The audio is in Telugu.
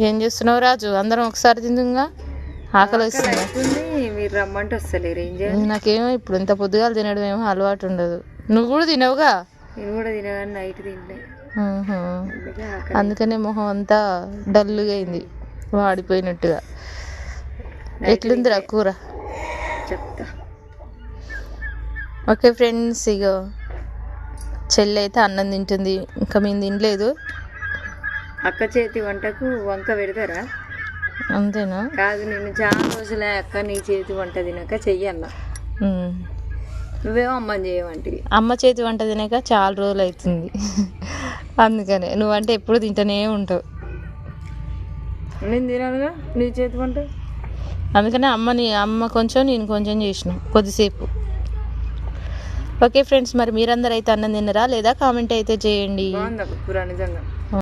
ఏం చేస్తున్నావు రాజు? అందరం ఒకసారి తిందుగా, ఆకలి వస్తుంది. మీరు రమ్మంటే వస్తలేరు, ఏం చేయాలి? నాకేమో ఇప్పుడు ఇంత పొద్దుగాల తినడం ఏమో అలవాటు ఉండదు. నువ్వు కూడా తినవుగా? నేను కూడా తినగానే నైట్ తింటే, అందుకనే మొహం అంతా డల్గా అయింది, వాడిపోయినట్టుగా. ఎట్లుందిరా కూర? చెప్తా. ఓకే ఫ్రెండ్స్, ఇక చెల్లి అయితే అన్నం తింటుంది, ఇంకా మేము తినలేదు. అక్క చేతి వంటకు వంక పెడతారా? అంతేనా? కాదు, నేను చాలా రోజులే అక్క నీ చేతి వంట తినక చెయ్యన్నా. నువ్వేమో అమ్మని చేయమంటివి. అమ్మ చేతి వంట తినక చాలా రోజులు అవుతుంది, అందుకనే. నువ్వంటే ఎప్పుడు తింటూనే ఉంటావు. నేను తినానుగా నీ చేతి వంట, అందుకనే అమ్మ కొంచెం నేను కొంచెం చేసినాం కొద్దిసేపు. ఓకే ఫ్రెండ్స్, మరి మీరందరూ అయితే అన్నం తిన్నరా లేదా? కామెంట్ అయితే చేయండి. బాగుంది అక్క కూర నిజంగా.